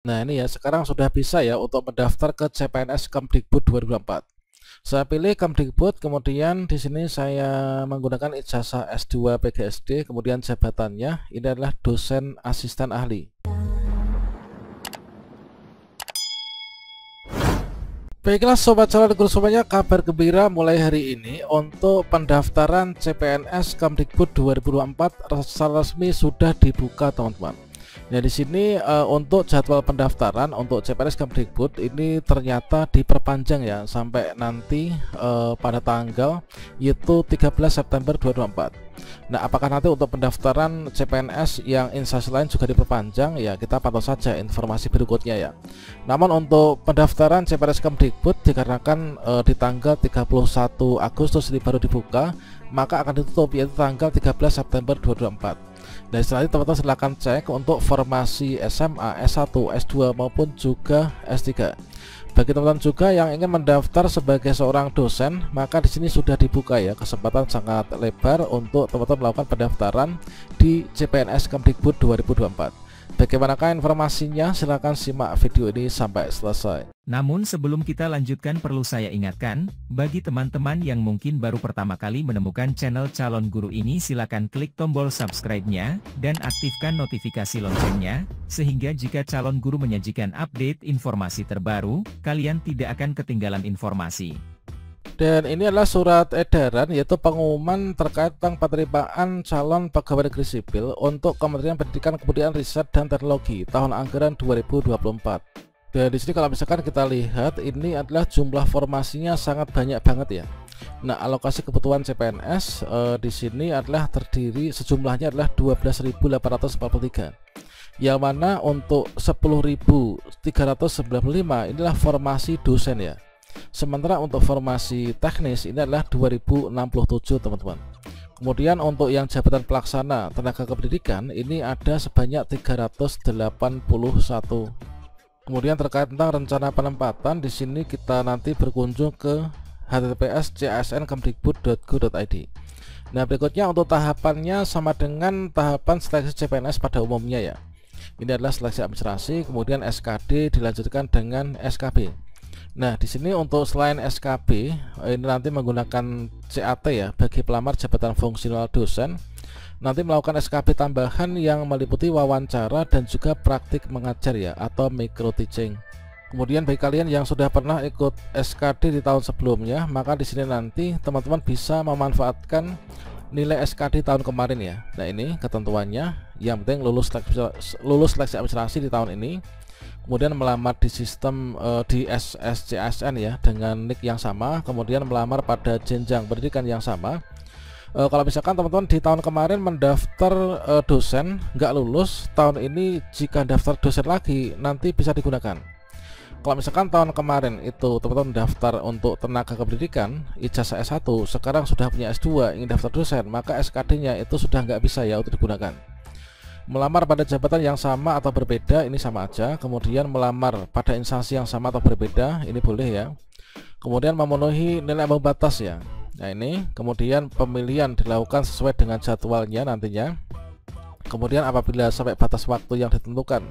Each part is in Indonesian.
Nah, ini ya, sekarang sudah bisa ya untuk mendaftar ke CPNS Kemdikbud 2024. Saya pilih Kemdikbud, kemudian di sini saya menggunakan ijazah S2 PGSD, kemudian jabatannya ini adalah dosen asisten ahli. Baiklah sobat calon guru semuanya, kabar gembira mulai hari ini untuk pendaftaran CPNS Kemdikbud 2024 secara resmi sudah dibuka teman-teman. Nah, di sini untuk jadwal pendaftaran untuk CPNS Kemdikbud ini ternyata diperpanjang ya sampai nanti pada tanggal yaitu 13 September 2024. Nah, apakah nanti untuk pendaftaran CPNS yang instansi lain juga diperpanjang? Ya, kita pantau saja informasi berikutnya ya. Namun untuk pendaftaran CPNS Kemdikbud dikarenakan di tanggal 31 Agustus ini baru dibuka, maka akan ditutup yaitu tanggal 13 September 2024. Nah, setelah itu teman-teman silahkan cek untuk formasi SMA, S1, S2 maupun juga S3. Bagi teman-teman juga yang ingin mendaftar sebagai seorang dosen, maka di sini sudah dibuka ya kesempatan sangat lebar untuk teman-teman melakukan pendaftaran di CPNS Kemdikbud 2024. Bagaimanakah informasinya? Silahkan simak video ini sampai selesai. Namun sebelum kita lanjutkan perlu saya ingatkan, bagi teman-teman yang mungkin baru pertama kali menemukan channel Calon Guru ini silakan klik tombol subscribe-nya, dan aktifkan notifikasi loncengnya, sehingga jika Calon Guru menyajikan update informasi terbaru, kalian tidak akan ketinggalan informasi. Dan ini adalah surat edaran yaitu pengumuman terkait tentang penerimaan calon pegawai negeri sipil untuk Kementerian Pendidikan Kebudayaan Riset dan Teknologi tahun anggaran 2024. Dan di sini kalau misalkan kita lihat ini adalah jumlah formasinya sangat banyak banget ya. Nah, alokasi kebutuhan CPNS di sini adalah terdiri sejumlahnya adalah 12.843. Yang mana untuk 10.395 inilah formasi dosen ya. Sementara untuk formasi teknis ini adalah 2067 teman-teman. Kemudian untuk yang jabatan pelaksana tenaga kependidikan ini ada sebanyak 381. Kemudian terkait tentang rencana penempatan di sini kita nanti berkunjung ke https://csnkemdikbud.go.id. Nah, berikutnya untuk tahapannya sama dengan tahapan seleksi CPNS pada umumnya ya. Ini adalah seleksi administrasi, kemudian SKD dilanjutkan dengan SKB. Nah, di sini untuk selain SKB ini nanti menggunakan CAT ya bagi pelamar jabatan fungsional dosen, nanti melakukan SKB tambahan yang meliputi wawancara dan juga praktik mengajar ya atau micro teaching. Kemudian bagi kalian yang sudah pernah ikut SKD di tahun sebelumnya, maka di sini nanti teman-teman bisa memanfaatkan nilai SKD tahun kemarin ya. Nah, ini ketentuannya, yang penting lulus seleksi administrasi di tahun ini, kemudian melamar di sistem di SSCSN ya dengan nick yang sama, kemudian melamar pada jenjang pendidikan yang sama. Kalau misalkan teman-teman di tahun kemarin mendaftar dosen nggak lulus, tahun ini jika daftar dosen lagi nanti bisa digunakan. Kalau misalkan tahun kemarin itu teman-teman daftar untuk tenaga kependidikan ijazah S1, sekarang sudah punya S2 ingin daftar dosen, maka SKD-nya itu sudah nggak bisa ya untuk digunakan. Melamar pada jabatan yang sama atau berbeda ini sama aja. Kemudian melamar pada instansi yang sama atau berbeda ini boleh ya. Kemudian memenuhi nilai ambang batas ya. Nah, ini kemudian pemilihan dilakukan sesuai dengan jadwalnya nantinya. Kemudian apabila sampai batas waktu yang ditentukan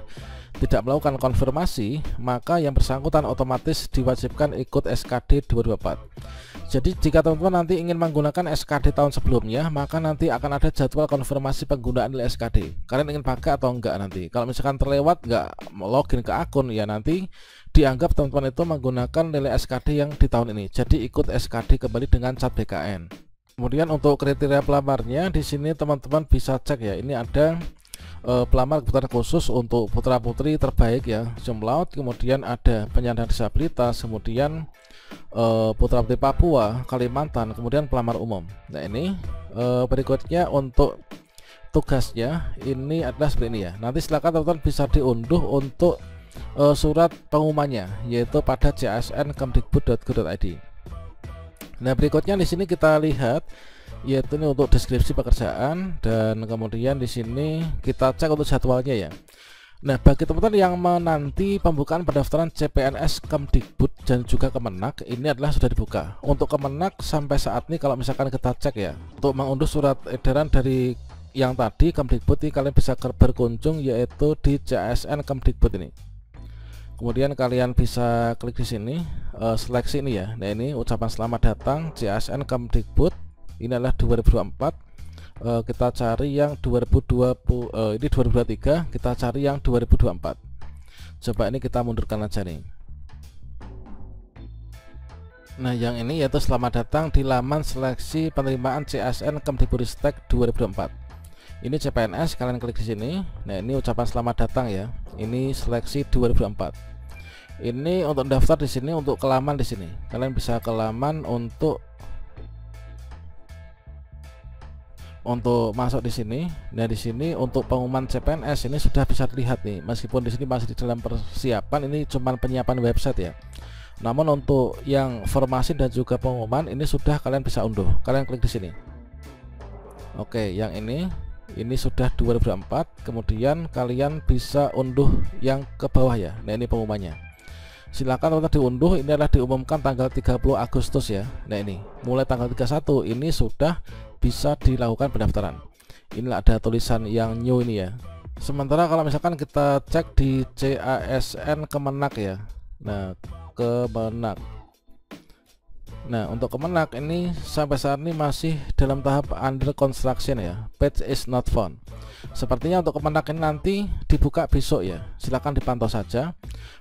tidak melakukan konfirmasi, maka yang bersangkutan otomatis diwajibkan ikut SKD 2024. Jadi jika teman-teman nanti ingin menggunakan SKD tahun sebelumnya, maka nanti akan ada jadwal konfirmasi penggunaan nilai SKD. Kalian ingin pakai atau enggak nanti. Kalau misalkan terlewat enggak login ke akun ya, nanti dianggap teman-teman itu menggunakan nilai SKD yang di tahun ini. Jadi ikut SKD kembali dengan cat BKN. Kemudian untuk kriteria pelamarnya di sini teman-teman bisa cek ya. Ini ada pelamar kebutuhan khusus untuk putra putri terbaik ya, cum laude, kemudian ada penyandang disabilitas, kemudian putra putri Papua, Kalimantan, kemudian pelamar umum. Nah, ini berikutnya untuk tugasnya ini adalah seperti ini ya. Nanti silakan teman-teman bisa diunduh untuk surat pengumumannya yaitu pada csnkemdikbud.go.id. Nah, berikutnya di sini kita lihat yaitu ini untuk deskripsi pekerjaan, dan kemudian di sini kita cek untuk jadwalnya ya. Nah, bagi teman-teman yang menanti pembukaan pendaftaran CPNS Kemdikbud dan juga Kemenak, ini adalah sudah dibuka. Untuk Kemenak sampai saat ini kalau misalkan kita cek ya, untuk mengunduh surat edaran dari yang tadi Kemdikbud ini kalian bisa berkunjung yaitu di CSN Kemdikbud ini. Kemudian kalian bisa klik di sini, seleksi ini ya. Nah, ini ucapan selamat datang CASN Kemdikbud. Ini adalah 2024. Kita cari yang 2020, ini 2023, kita cari yang 2024. Coba ini kita mundurkan aja nih. Nah, yang ini yaitu selamat datang di laman seleksi penerimaan CASN Kemdikbudristek 2024. Ini CPNS, kalian klik di sini. Nah, ini ucapan selamat datang ya. Ini seleksi 2024. Ini untuk daftar di sini, untuk ke laman di sini. Kalian bisa ke laman untuk masuk di sini. Nah, di sini untuk pengumuman CPNS ini sudah bisa dilihat nih. Meskipun di sini masih di dalam persiapan, ini cuma penyiapan website ya. Namun untuk yang formasi dan juga pengumuman ini sudah kalian bisa unduh. Kalian klik di sini. Oke, yang ini sudah 2024. Kemudian kalian bisa unduh yang ke bawah ya. Nah, ini pengumumannya. Silakan untuk diunduh. Ini adalah diumumkan tanggal 30 Agustus ya. Nah, ini mulai tanggal 31 ini sudah bisa dilakukan pendaftaran. Inilah ada tulisan yang new ini ya. Sementara kalau misalkan kita cek di CASN Kemenak ya. Nah, Kemenak. Nah, untuk Kemenak ini sampai saat ini masih dalam tahap under construction ya. Page is not found. Sepertinya untuk Kemenak ini nanti dibuka besok ya. Silahkan dipantau saja.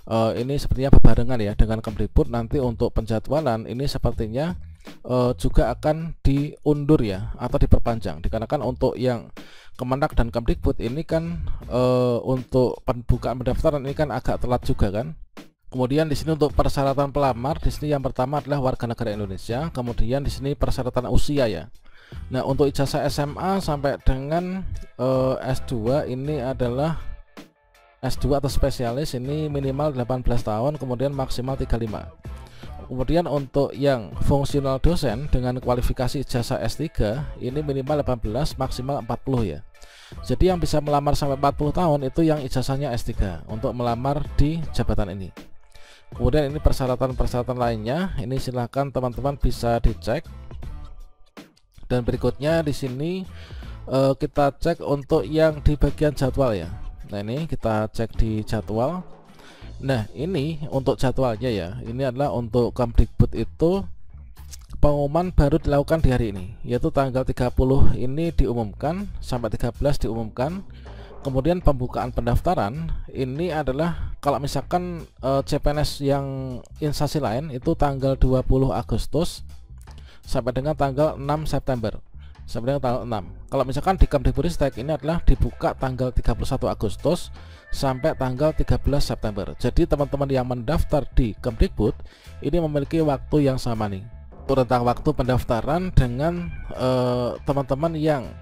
Ini sepertinya berbarengan ya dengan Kemdikbud. Nanti untuk penjadwalan ini sepertinya juga akan diundur ya, atau diperpanjang. Dikarenakan untuk yang Kemenak dan Kemdikbud ini kan untuk pembukaan pendaftaran ini kan agak telat juga kan. Kemudian di sini untuk persyaratan pelamar, di sini yang pertama adalah warga negara Indonesia. Kemudian di sini persyaratan usia ya. Nah, untuk ijazah SMA sampai dengan S2 ini adalah S2 atau spesialis ini minimal 18 tahun, kemudian maksimal 35. Kemudian untuk yang fungsional dosen dengan kualifikasi ijazah S3 ini minimal 18, maksimal 40 ya. Jadi yang bisa melamar sampai 40 tahun itu yang ijazahnya S3 untuk melamar di jabatan ini. Kemudian ini persyaratan-persyaratan lainnya, ini silahkan teman-teman bisa dicek. Dan berikutnya di sini kita cek untuk yang di bagian jadwal ya. Nah, ini kita cek di jadwal. Nah, ini untuk jadwalnya ya. Ini adalah untuk Kemdikbud itu pengumuman baru dilakukan di hari ini, yaitu tanggal 30 ini diumumkan sampai 13 diumumkan. Kemudian pembukaan pendaftaran ini adalah kalau misalkan CPNS yang instansi lain itu tanggal 20 Agustus sampai dengan tanggal 6 September. Sampai dengan tanggal 6. Kalau misalkan di Kemdikbudristek ini adalah dibuka tanggal 31 Agustus sampai tanggal 13 September. Jadi teman-teman yang mendaftar di Kemdikbud ini memiliki waktu yang sama nih. Rentang waktu pendaftaran dengan teman-teman yang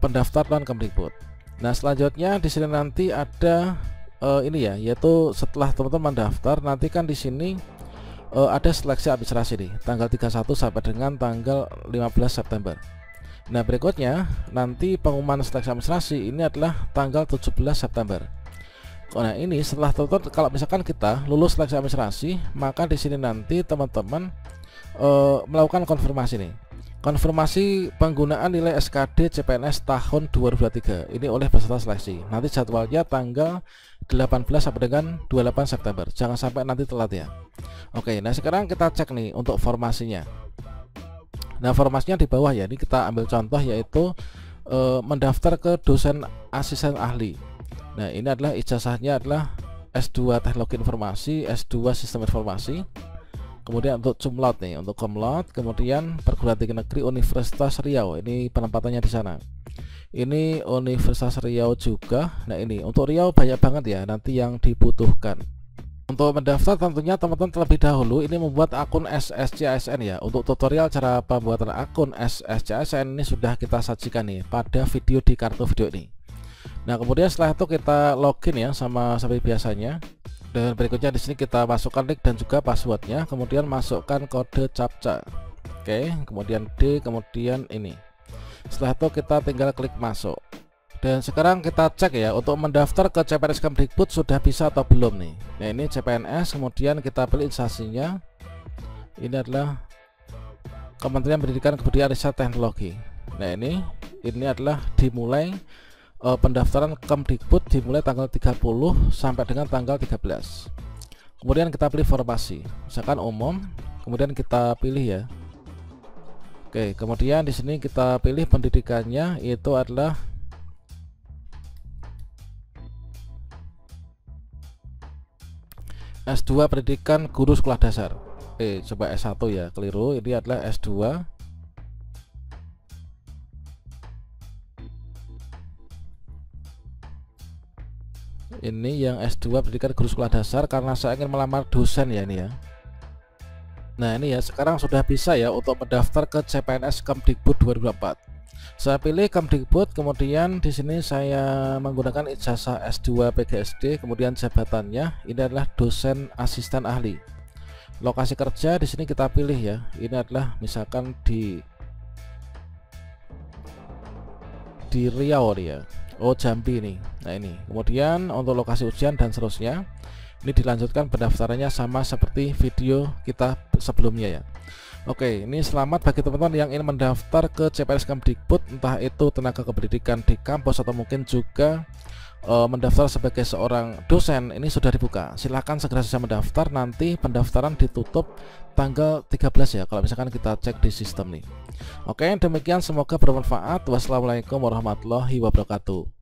pendaftar non Kemdikbud. Nah, selanjutnya di sini nanti ada ini ya, yaitu setelah teman-teman mendaftar nanti kan di sini ada seleksi administrasi nih, tanggal 31 sampai dengan tanggal 15 September. Nah, berikutnya nanti pengumuman seleksi administrasi ini adalah tanggal 17 September. Nah, ini setelah teman-teman kalau misalkan kita lulus seleksi administrasi, maka di sini nanti teman-teman melakukan konfirmasi nih. Konfirmasi penggunaan nilai SKD CPNS tahun 2023 ini oleh peserta seleksi. Nanti jadwalnya tanggal 18 sampai dengan 28 September. Jangan sampai nanti telat ya. Oke, nah sekarang kita cek nih untuk formasinya. Nah, formasinya di bawah ya. Ini kita ambil contoh yaitu mendaftar ke dosen asisten ahli. Nah, ini adalah ijazahnya adalah S2 Teknologi Informasi, S2 Sistem Informasi. Kemudian untuk cum laude nih, untuk cum laude, kemudian perguruan tinggi negeri Universitas Riau. Ini penempatannya di sana. Ini Universitas Riau juga. Nah, ini untuk Riau banyak banget ya nanti yang dibutuhkan. Untuk mendaftar tentunya teman-teman terlebih dahulu ini membuat akun SSCASN ya. Untuk tutorial cara pembuatan akun SSCASN ini sudah kita sajikan nih pada video di kartu video ini. Nah, kemudian setelah itu kita login ya sama seperti biasanya. Dan berikutnya di sini kita masukkan link dan juga passwordnya, kemudian masukkan kode CAPTCHA. Oke, kemudian D, kemudian ini. Setelah itu kita tinggal klik masuk. Dan sekarang kita cek ya untuk mendaftar ke CPNS Kemdikbud sudah bisa atau belum nih. Nah, ini CPNS, kemudian kita pilih instansinya. Ini adalah Kementerian Pendidikan Kebudayaan Riset Teknologi. Nah, ini adalah dimulai pendaftaran Kemdikbud dimulai tanggal 30 sampai dengan tanggal 13. Kemudian kita pilih formasi, misalkan umum, kemudian kita pilih ya. Oke, kemudian di sini kita pilih pendidikannya itu adalah S2 pendidikan guru sekolah dasar. Oke, coba S1 ya, keliru, ini adalah S2. Ini yang S2 pendidikan guru sekolah dasar karena saya ingin melamar dosen ya ini ya. Nah ini ya, sekarang sudah bisa ya untuk mendaftar ke CPNS Kemdikbud 2024. Saya pilih Kemdikbud, kemudian di sini saya menggunakan ijazah S2 PGSD, kemudian jabatannya ini adalah dosen asisten ahli. Lokasi kerja di sini kita pilih ya, ini adalah misalkan di Riau nih ya. Oh, Jambi nih. Nah ini, kemudian untuk lokasi ujian dan seterusnya. Ini dilanjutkan pendaftarannya sama seperti video kita sebelumnya ya. Oke, ini selamat bagi teman-teman yang ingin mendaftar ke CPNS Kemdikbud, entah itu tenaga kependidikan di kampus atau mungkin juga mendaftar sebagai seorang dosen. Ini sudah dibuka, silahkan segera saja mendaftar. Nanti pendaftaran ditutup tanggal 13 ya, kalau misalkan kita cek di sistem nih. Oke, demikian, semoga bermanfaat. Wassalamualaikum warahmatullahi wabarakatuh.